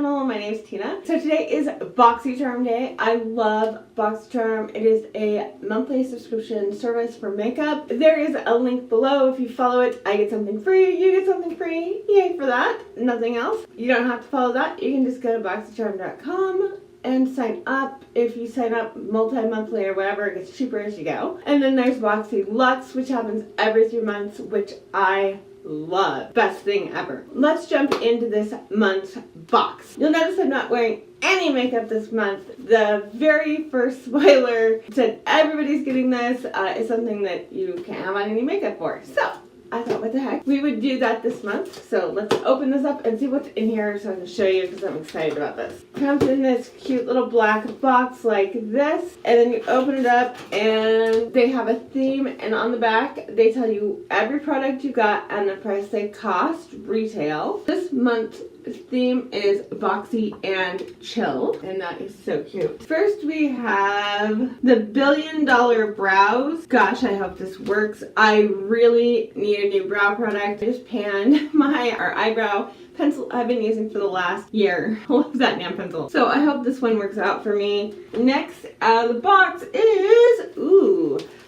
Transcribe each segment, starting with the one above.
channel. My name is Tina. So today is Boxycharm Day. I love Boxycharm. It is a monthly subscription service for makeup. There is a link below. If you follow it, I get something free. You get something free. Yay for that. Nothing else. You don't have to follow that. You can just go to boxycharm.com and sign up. If you sign up multi-monthly or whatever, it gets cheaper as you go. And then there's Boxy Luxe, which happens every 3 months, which I love. Best thing ever. Let's jump into this month's box. You'll notice I'm not wearing any makeup this month. The very first spoiler said everybody's getting this. Is something that you can't have on any makeup for. So I thought, what the heck? We would do that this month. So let's open this up and see what's in here so I can show you because I'm excited about this. It comes in this cute little black box like this. And then you open it up and they have a theme. And on the back, they tell you every product you got and the price they cost retail. This month's theme is Boxy and Chill, and that is so cute. First we have the $1 Billion Brows. Gosh, I hope this works. I really need a new brow product. I just panned my eyebrow pencil I've been using for the last year. I love that damn pencil. So I hope this one works out for me. Next out of the box is,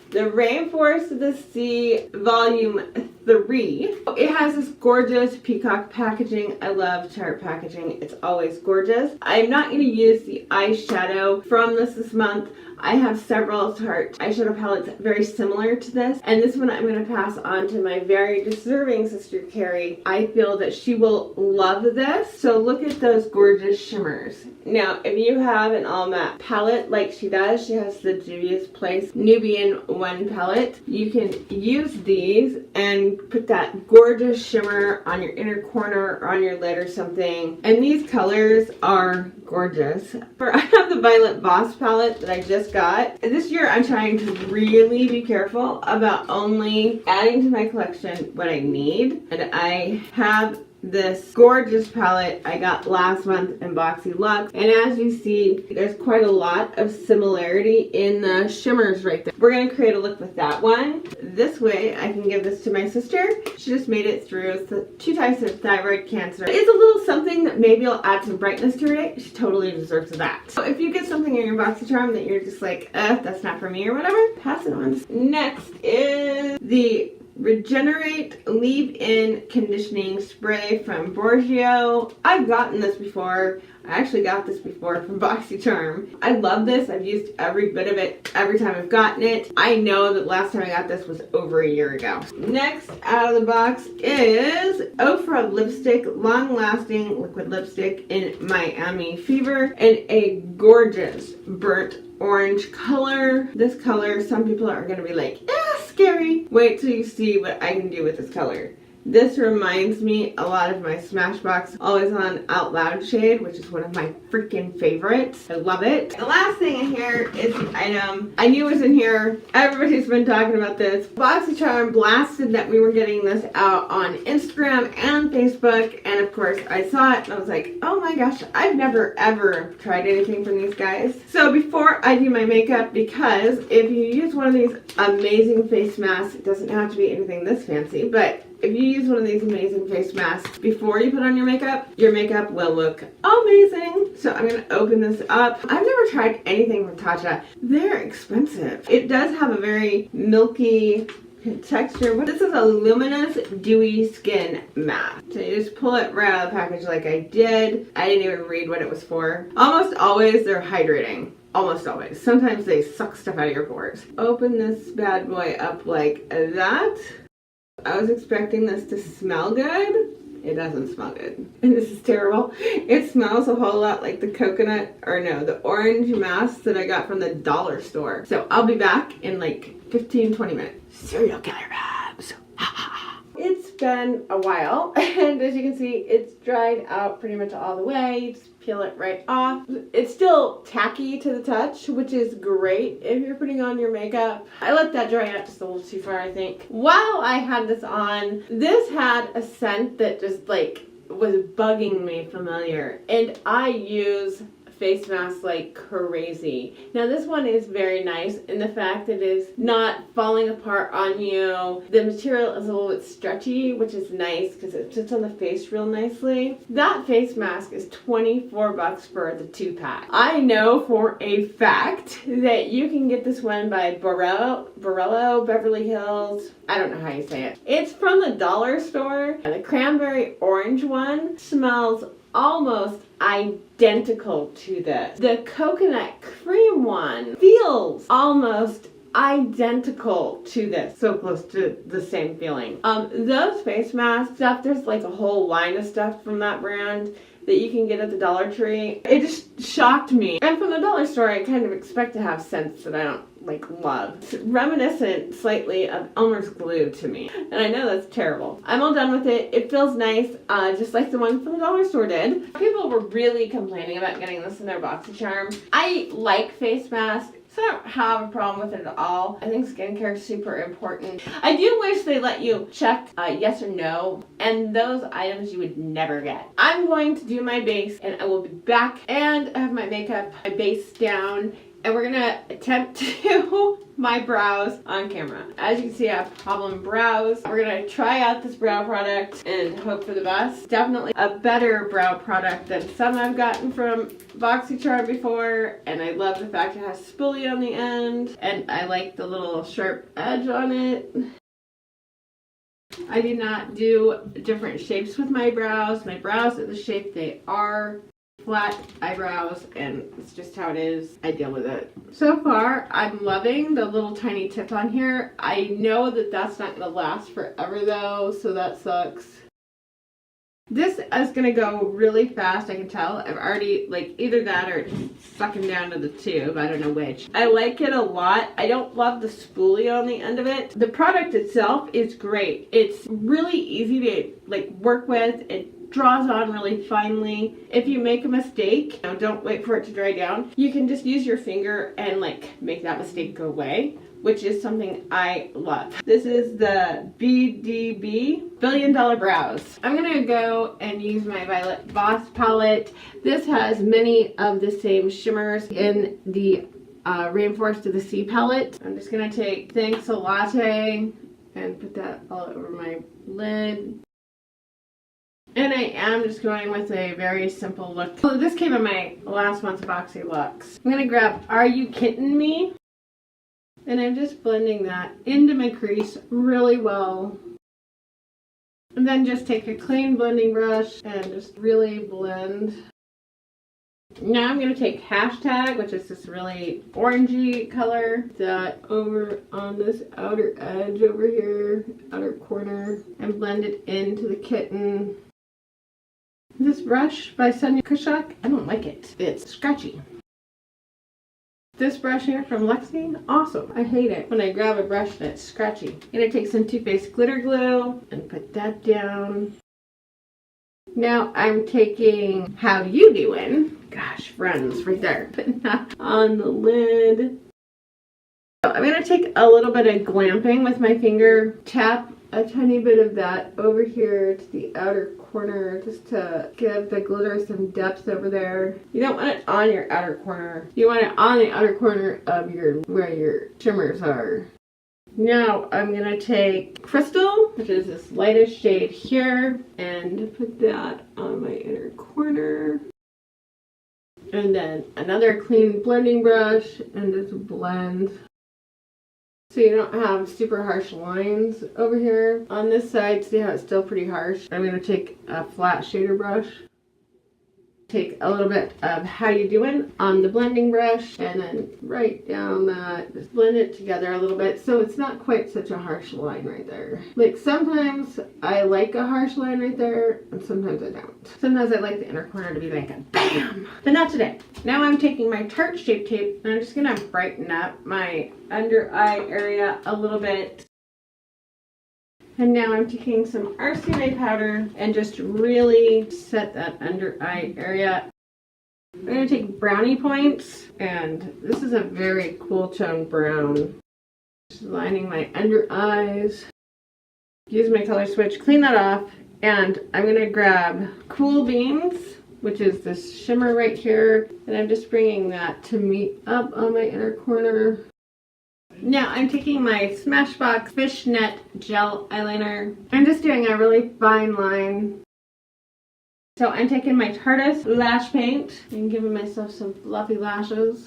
the Rainforest of the Sea Volume 3. It has this gorgeous peacock packaging. I love chart packaging. It's always gorgeous. I'm not going to use the eyeshadow from this month. I have several Tarte eyeshadow palettes very similar to this, and this one I'm going to pass on to my very deserving sister Carrie. I feel that she will love this. So look at those gorgeous shimmers. Now, if you have an all matte palette like she does, she has the Juvia's Place Nubian 1 palette. You can use these and put that gorgeous shimmer on your inner corner or on your lid or something. And these colors are gorgeous. I have the Violet Boss palette that I just got. This year I'm trying to really be careful about only adding to my collection what I need. And I have this gorgeous palette I got last month in Boxy Luxe. And as you see, there's quite a lot of similarity in the shimmers right there. We're going to create a look with that one. This way, I can give this to my sister. She just made it through 2 types of thyroid cancer. It's a little something that maybe will add some brightness to her day. She totally deserves that. So if you get something in your Boxycharm that you're just like, that's not for me or whatever, pass it on. Next is the Regenerate Leave-In Conditioning Spray from Borgio. I've gotten this before. I actually got this before from Boxycharm. I love this. I've used every bit of it every time I've gotten it. I know that last time I got this was over a year ago. Next out of the box is Ofra Lipstick Long Lasting Liquid Lipstick in Miami Fever in a gorgeous burnt orange color. This color, some people are going to be like, scary. Wait till you see what I can do with this color. This reminds me a lot of my Smashbox Always On Out Loud shade, which is one of my freaking favorites. I love it. The last thing in here is the item I knew was in here. Everybody's been talking about this. Boxycharm blasted that we were getting this out on Instagram and Facebook, and of course I saw it and I was like, oh my gosh, I've never ever tried anything from these guys. So before I do my makeup, because if you use one of these amazing face masks, it doesn't have to be anything this fancy, but if you use one of these amazing face masks before you put on your makeup will look amazing. So I'm going to open this up. I've never tried anything from Tatcha. They're expensive. It does have a very milky texture. This is a luminous dewy skin mask. So you just pull it right out of the package like I did. I didn't even read what it was for. Almost always they're hydrating. Almost always. Sometimes they suck stuff out of your pores. Open this bad boy up like that. I was expecting this to smell good. It doesn't smell good. And this is terrible. It smells a whole lot like the the orange mask that I got from the dollar store. So I'll be back in like 15-20 minutes. Serial killer vibes. It's been a while, and as you can see, it's dried out pretty much all the way. You just peel it right off. It's still tacky to the touch, which is great if you're putting on your makeup. I let that dry out just a little too far, I think. While I had this on, this had a scent that just like was bugging me familiar, and I use face masks like crazy. Now this one is very nice in the fact that it is not falling apart on you. The material is a little bit stretchy, which is nice because it sits on the face real nicely. That face mask is $24 for the 2-pack. I know for a fact that you can get this one by Borello, Beverly Hills. I don't know how you say it. It's from the dollar store. The cranberry orange one smells almost identical to this. The coconut cream one feels almost identical to this. So close to the same feeling. Those face mask stuff, there's like a whole line of stuff from that brand that you can get at the Dollar Tree. It just shocked me. And from the dollar store, I kind of expect to have scents that I don't like love. It's reminiscent slightly of Elmer's glue to me. And I know that's terrible. I'm all done with it. It feels nice, just like the one from the dollar store did. People were really complaining about getting this in their Boxycharm. I like face masks, so I don't have a problem with it at all. I think skincare is super important. I do wish they let you check yes or no, and those items you would never get. I'm going to do my base, and I will be back and have my makeup, my base down, and we're gonna attempt to do my brows on camera. As you can see, I have problem brows. We're gonna try out this brow product and hope for the best. Definitely a better brow product than some I've gotten from Boxycharm before, and I love the fact it has spoolie on the end, and I like the little sharp edge on it. I do not do different shapes with my brows. My brows are the shape they are. Flat eyebrows, and it's just how it is. I deal with it. So far, I'm loving the little tiny tip on here. I know that that's not going to last forever though, so that sucks. This is going to go really fast, I can tell. I've already, like, either that or it's sucking down to the tube. I don't know which. I like it a lot. I don't love the spoolie on the end of it. The product itself is great. It's really easy to, like, work with. It draws on really finely. If you make a mistake, don't wait for it to dry down. You can just use your finger and like make that mistake go away, which is something I love. This is the BDB Billion Dollar Brows. I'm gonna go and use my Violet Boss palette. This has many of the same shimmers in the Rainforest of the Sea palette. I'm just gonna take Thanks a Latte and put that all over my lid. And I am just going with a very simple look. So this came in my last month's Boxy looks. I'm gonna grab Are You Kidding Me? And I'm just blending that into my crease really well. And then just take a clean blending brush and just really blend. Now I'm going to take Hashtag, which is this really orangey color, that over on this outer edge over here, outer corner, and blend it into the kitten. This brush by Sonia Kushak, I don't like it. It's scratchy. This brush here from Lexi, awesome. I hate it when I grab a brush and it's scratchy. I'm going to take some Too Faced glitter glue and put that down. Now I'm taking How You Doing? Gosh, friends, right there. Putting that on the lid. So I'm going to take a little bit of glamping with my finger. Tap a tiny bit of that over here to the outer corner just to give the glitter some depth over there. You don't want it on your outer corner. You want it on the outer corner of where your shimmers are. Now I'm going to take Crystal, which is this lightest shade here, and put that on my inner corner. And then another clean blending brush and just blend. So you don't have super harsh lines over here. On this side, see how it's still pretty harsh? I'm going to take a flat shader brush. Take a little bit of How You Doing on the blending brush and then right down that, just blend it together a little bit so it's not quite such a harsh line right there. Like sometimes I like a harsh line right there and sometimes I don't. Sometimes I like the inner corner to be like a BAM! But not today. Now I'm taking my Tarte Shape Tape and I'm just going to brighten up my under eye area a little bit. And now I'm taking some RCA powder and just really set that under eye area. I'm going to take brownie points, and this is a very cool tone brown. Just lining my under eyes. Use my color switch, clean that off, and I'm going to grab Cool Beans which is this shimmer right here. And I'm just bringing that to meet up on my inner corner. Now I'm taking my Smashbox Fishnet Gel Eyeliner. I'm just doing a really fine line. So I'm taking my Tarte's Lash Paint and giving myself some fluffy lashes.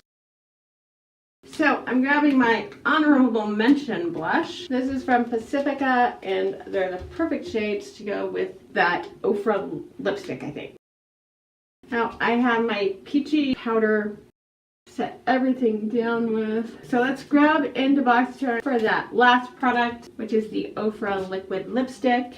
So I'm grabbing my honorable mention blush. This is from Pacifica, and they're the perfect shades to go with that Orrr lipstick, I think. Now I have my peachy powder set everything down with. So let's grab into Boxycharm for that last product, which is the Orrr liquid lipstick.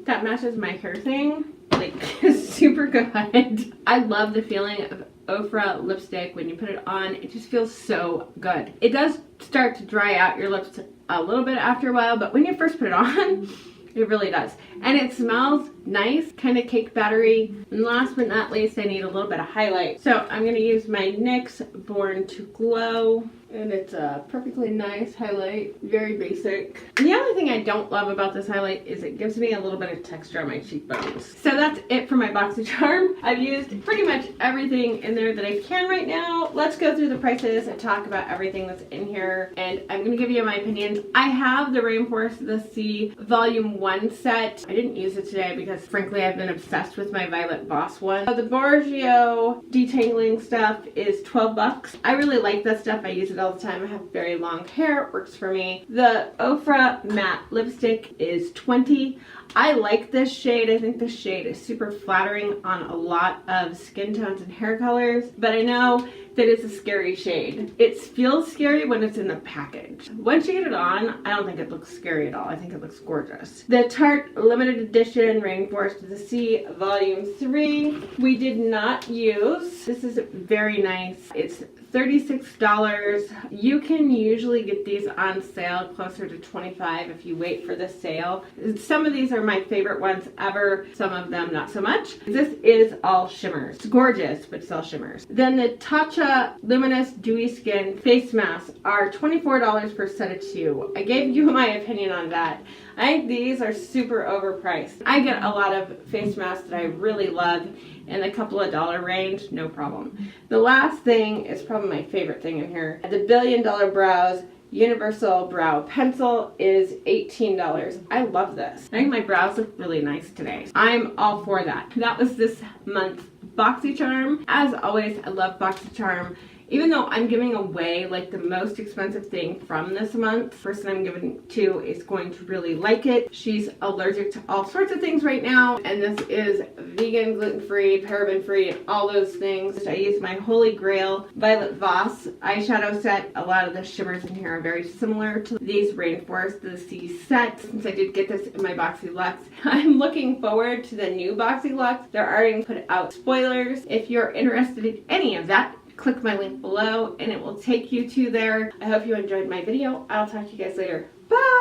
That matches my hair thing, like super good. I love the feeling of Orrr lipstick when you put it on. It just feels so good. It does start to dry out your lips a little bit after a while, but when you first put it on, it really does. And it smells nice, kind of cake battery. And last but not least, I need a little bit of highlight. So I'm gonna use my NYX Born to Glow. And it's a perfectly nice highlight, very basic. And the only thing I don't love about this highlight is it gives me a little bit of texture on my cheekbones. So that's it for my Boxycharm. I've used pretty much everything in there that I can right now. Let's go through the prices and talk about everything that's in here. And I'm gonna give you my opinions. I have the Rainforest the Sea Volume 1 set. I didn't use it today because frankly I've been obsessed with my Violet Voss one. So the Bourgeois detangling stuff is 12 bucks. I really like that stuff. I use it all the time. I have very long hair. It works for me. The Orrr matte lipstick is 20. I like this shade. I think this shade is super flattering on a lot of skin tones and hair colors, but I know that it's a scary shade. It feels scary when it's in the package. Once you get it on, I don't think it looks scary at all. I think it looks gorgeous. The Tarte limited edition Rainforest of the Sea Volume 3 we did not use. This is very nice. It's $36. You can usually get these on sale closer to $25 if you wait for the sale. Some of these are my favorite ones ever, some of them not so much. This is all shimmers. It's gorgeous, but it's all shimmers. Then the Tatcha Luminous Dewy Skin Face Masks are $24 per set of 2. I gave you my opinion on that. I think these are super overpriced. I get a lot of face masks that I really love in the couple of dollar range, no problem. The last thing is probably my favorite thing in here. The Billion Dollar Brows Universal Brow Pencil is $18. I love this. I think my brows look really nice today. I'm all for that. That was this month's Boxycharm. As always, I love Boxycharm. Even though I'm giving away like the most expensive thing from this month, the person I'm giving to is going to really like it. She's allergic to all sorts of things right now, and this is vegan, gluten-free, paraben-free, and all those things. I use my Holy Grail Violet Voss eyeshadow set. A lot of the shimmers in here are very similar to these Rainforest of the Sea sets. Since I did get this in my Boxy Luxe, I'm looking forward to the new Boxy Luxe. They're already put out spoilers. If you're interested in any of that, click my link below and it will take you to there. I hope you enjoyed my video. I'll talk to you guys later. Bye!